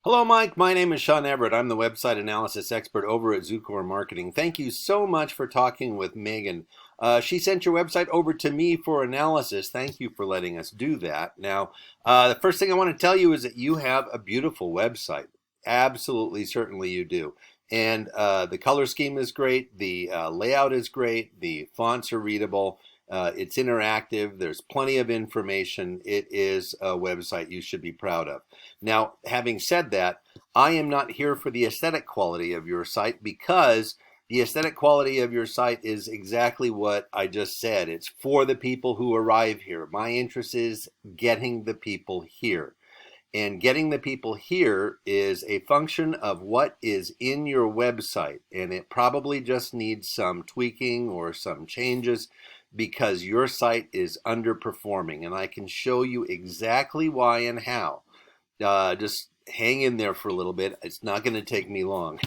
Hello, Mike. My name is Sean Everett. I'm the website analysis expert over at Zucor Marketing. Thank you so much for talking with Megan. She sent your website over to me for analysis. Thank you for letting us do that. Now, the first thing I want to tell you is that you have a beautiful website. Absolutely, certainly you do. And the color scheme is great. The layout is great. The fonts are readable. It's interactive. There's plenty of information. It is a website you should be proud of. Now, having said that, I am not here for the aesthetic quality of your site because the aesthetic quality of your site is exactly what I just said. It's for the people who arrive here. My interest is getting the people here. And getting the people here is a function of what is in your website. And it probably just needs some tweaking or some changes because your site is underperforming. And I can show you exactly why and how. Just hang in there for a little bit. It's not going to take me long.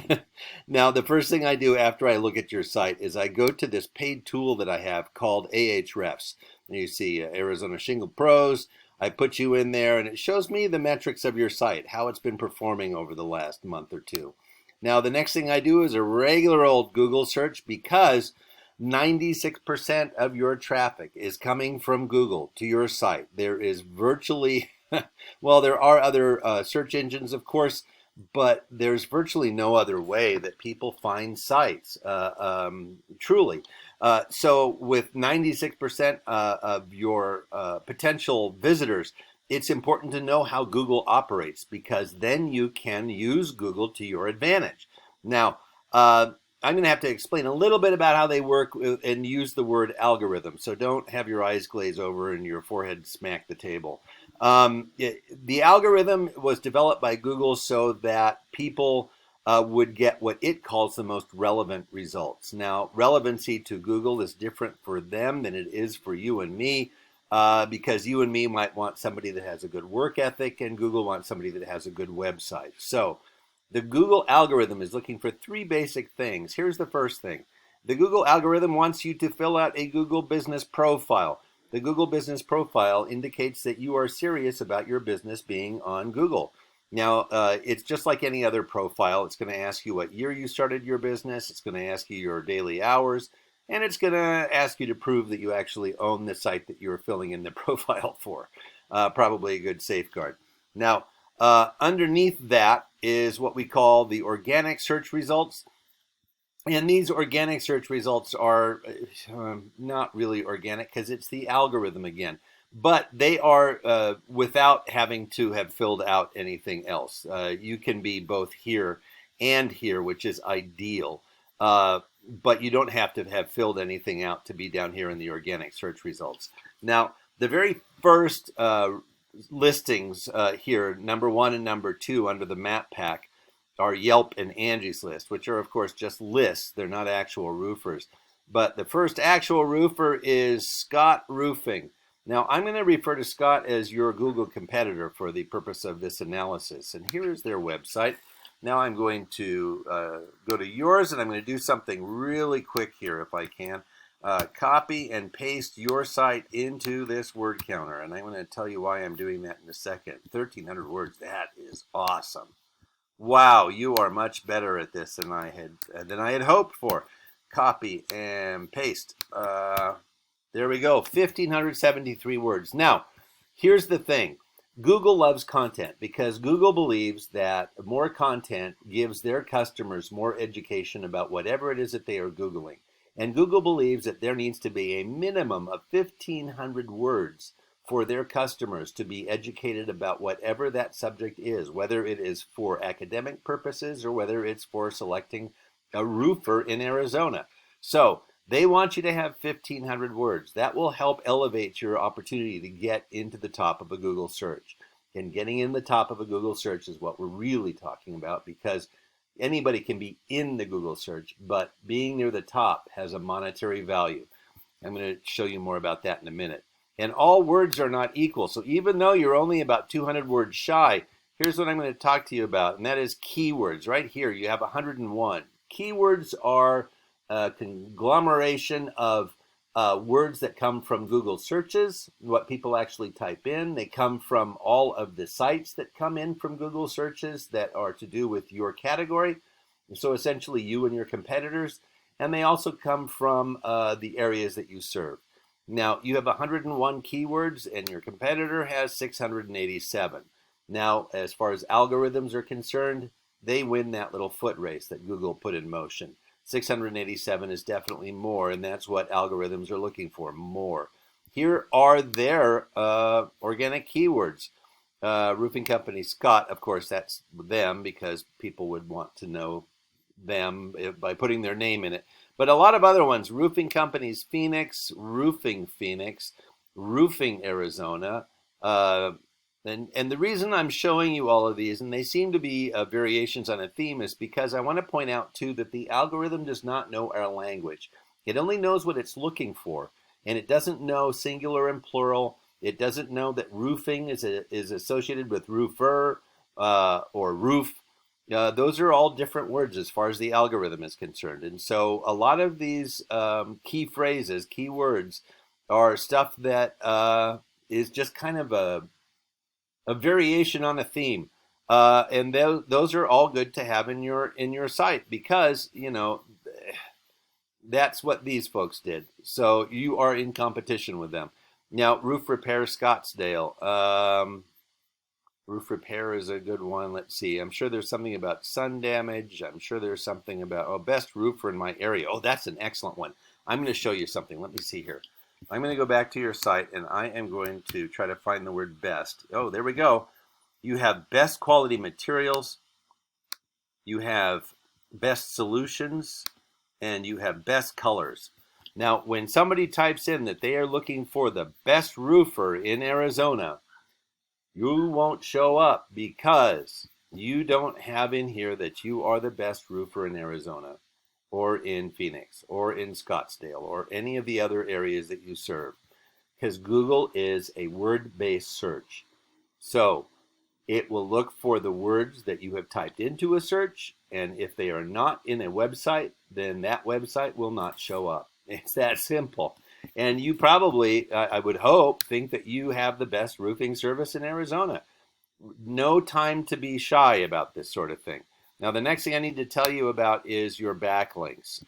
Now, the first thing I do after I look at your site is I go to this paid tool that I have called Ahrefs. And you see Arizona Shingle Pros. I put you in there and it shows me the metrics of your site, how it's been performing over the last month or two. Now, the next thing I do is a regular old Google search because 96% of your traffic is coming from Google to your site. There is virtually, well, there are other search engines, of course, but there's virtually no other way that people find sites, truly. So with 96% of your potential visitors, it's important to know how Google operates because then you can use Google to your advantage. Now, I'm going to have to explain a little bit about how they work and use the word algorithm. So don't have your eyes glaze over and your forehead smack the table. The algorithm was developed by Google so that people would get what it calls the most relevant results. Now, relevancy to Google is different for them than it is for you and me because you and me might want somebody that has a good work ethic and Google wants somebody that has a good website. So the Google algorithm is looking for three basic things. Here's the first thing. The Google algorithm wants you to fill out a Google business profile. The Google business profile indicates that you are serious about your business being on Google. Now, it's just like any other profile. It's going to ask you what year you started your business. It's going to ask you your daily hours. And it's going to ask you to prove that you actually own the site that you're filling in the profile for. Probably a good safeguard. Now, underneath that is what we call the organic search results. And these organic search results are not really organic because it's the algorithm again. But they are without having to have filled out anything else. You can be both here and here, which is ideal. But you don't have to have filled anything out to be down here in the organic search results. Now, the very first listings here, number 1 and number 2 under the map pack, are Yelp and Angie's List, which are, of course, just lists. They're not actual roofers. But the first actual roofer is Scott Roofing. Now, I'm going to refer to Scott as your Google competitor for the purpose of this analysis. And here is their website. Now I'm going to go to yours, and I'm going to do something really quick here if I can. Copy and paste your site into this word counter. And I'm going to tell you why I'm doing that in a second. 1,300 words. That is awesome. Wow, you are much better at this than I had hoped for. Copy and paste. There we go, 1,573 words. Now, here's the thing. Google loves content because Google believes that more content gives their customers more education about whatever it is that they are Googling. And Google believes that there needs to be a minimum of 1,500 words for their customers to be educated about whatever that subject is, whether it is for academic purposes or whether it's for selecting a roofer in Arizona. So they want you to have 1,500 words. That will help elevate your opportunity to get into the top of a Google search. And getting in the top of a Google search is what we're really talking about because anybody can be in the Google search, but being near the top has a monetary value. I'm going to show you more about that in a minute. And all words are not equal. So even though you're only about 200 words shy, here's what I'm going to talk to you about, and that is keywords. Right here, you have 101. Keywords are a conglomeration of words that come from Google searches, what people actually type in. They come from all of the sites that come in from Google searches that are to do with your category. So essentially you and your competitors. And they also come from the areas that you serve. Now, you have 101 keywords and your competitor has 687. Now, as far as algorithms are concerned, they win that little foot race that Google put in motion. 687 is definitely more, and that's what algorithms are looking for, more. Here are their organic keywords. Roofing company Scott, of course, that's them because people would want to know them by putting their name in it. But a lot of other ones, roofing companies Phoenix, Roofing Phoenix, Roofing Arizona. And the reason I'm showing you all of these, and they seem to be variations on a theme, is because I want to point out too that the algorithm does not know our language. It only knows what it's looking for, and it doesn't know singular and plural. It doesn't know that roofing is associated with roofer or roof. Those are all different words as far as the algorithm is concerned. And so a lot of these key phrases, key words, are stuff that is just kind of a variation on a theme. And those are all good to have in your site because, you know, that's what these folks did. So you are in competition with them. Now, roof repair Scottsdale. Roof repair is a good one. Let's see. I'm sure there's something about sun damage. I'm sure there's something about, best roofer in my area. Oh, that's an excellent one. I'm going to show you something. Let me see here. I'm going to go back to your site, and I am going to try to find the word best. Oh, there we go. You have best quality materials. You have best solutions, and you have best colors. Now, when somebody types in that they are looking for the best roofer in Arizona, you won't show up because you don't have in here that you are the best roofer in Arizona or in Phoenix or in Scottsdale or any of the other areas that you serve, because Google is a word-based search. So it will look for the words that you have typed into a search, and if they are not in a website, then that website will not show up. It's that simple. And you probably, I would hope, think that you have the best roofing service in Arizona. No time to be shy about this sort of thing. Now, the next thing I need to tell you about is your backlinks.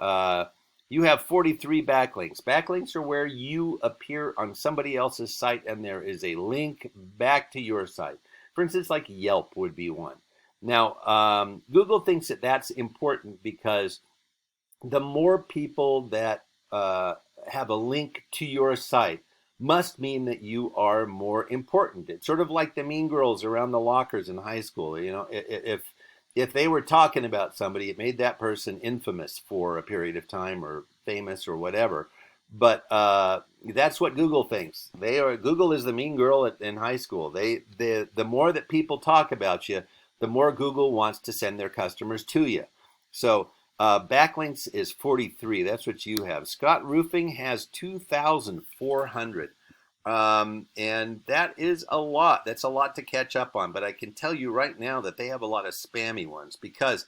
You have 43 backlinks. Backlinks are where you appear on somebody else's site and there is a link back to your site. For instance, like Yelp would be one. Now, Google thinks that that's important because the more people that have a link to your site must mean that you are more important. It's sort of like the mean girls around the lockers in high school. You know, if they were talking about somebody, it made that person infamous for a period of time or famous or whatever. But that's what Google thinks. Google is the mean girl in high school. The more that people talk about you, the more Google wants to send their customers to you. So backlinks is 43. That's what you have. Scott Roofing has 2,400. And that is a lot. That's a lot to catch up on. But I can tell you right now that they have a lot of spammy ones because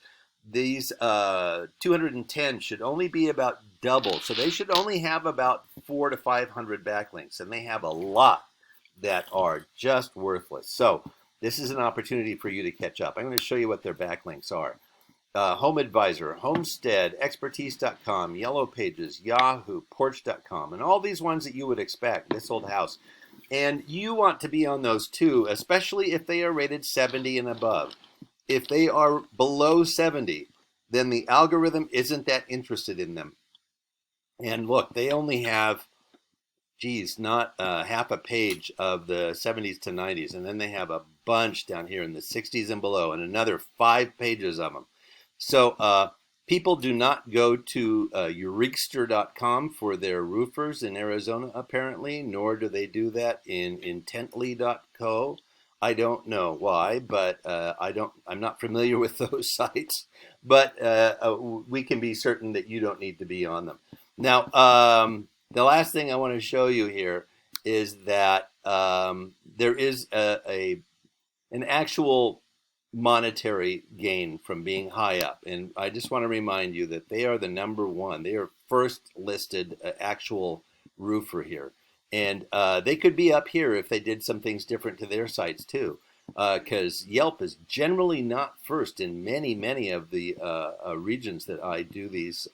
these 210 should only be about double. So they should only have about 400 to 500 backlinks. And they have a lot that are just worthless. So this is an opportunity for you to catch up. I'm going to show you what their backlinks are. Home Advisor, Homestead, Expertise.com, Yellow Pages, Yahoo, Porch.com, and all these ones that you would expect, This Old House. And you want to be on those too, especially if they are rated 70 and above. If they are below 70, then the algorithm isn't that interested in them. And look, they only have, not half a page of the 70s to 90s, and then they have a bunch down here in the 60s and below, and another 5 pages of them. So people do not go to Eurekster.com for their roofers in Arizona, apparently, nor do they do that in Intently.co. I don't know why, but I'm not familiar with those sites. But we can be certain that you don't need to be on them. Now, the last thing I want to show you here is that there is an actual monetary gain from being high up. And I just want to remind you that they are the number one. They are first listed actual roofer here. And they could be up here if they did some things different to their sites too. Because Yelp is generally not first in many of the regions that I do these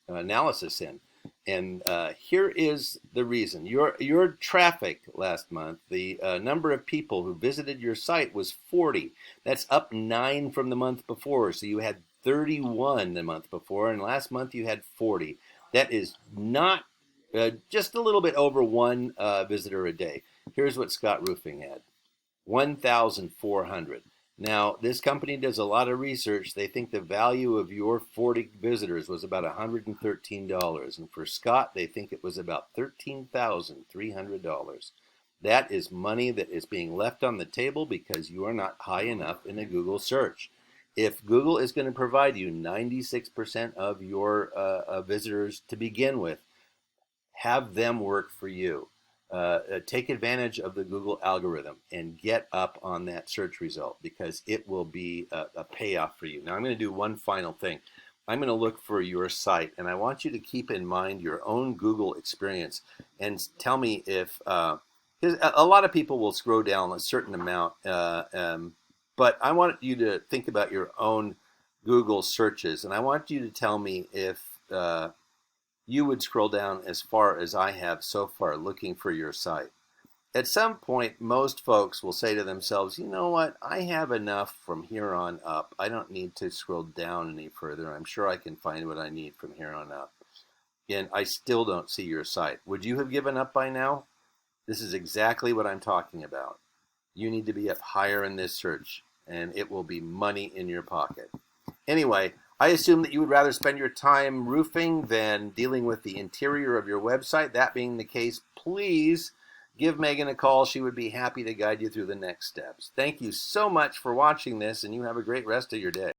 analysis in. And here is the reason. Your traffic last month, the number of people who visited your site was 40. That's up 9 from the month before. So you had 31 the month before, and last month you had 40. That is not just a little bit over one visitor a day. Here's what Scott Roofing had. 1,400. Now, this company does a lot of research. They think the value of your 40 visitors was about $113. And for Scott, they think it was about $13,300. That is money that is being left on the table because you are not high enough in a Google search. If Google is going to provide you 96% of your visitors to begin with, have them work for you. Take advantage of the Google algorithm and get up on that search result because it will be a payoff for you. Now I'm going to do one final thing. I'm going to look for your site, and I want you to keep in mind your own Google experience and tell me if a lot of people will scroll down a certain amount, but I want you to think about your own Google searches, and I want you to tell me if you would scroll down as far as I have so far looking for your site. At some point, most folks will say to themselves, you know what, I have enough from here on up. I don't need to scroll down any further. I'm sure I can find what I need from here on up. And I still don't see your site. Would you have given up by now? This is exactly what I'm talking about. You need to be up higher in this search, and it will be money in your pocket. Anyway, I assume that you would rather spend your time roofing than dealing with the interior of your website. That being the case, please give Megan a call. She would be happy to guide you through the next steps. Thank you so much for watching this, and you have a great rest of your day.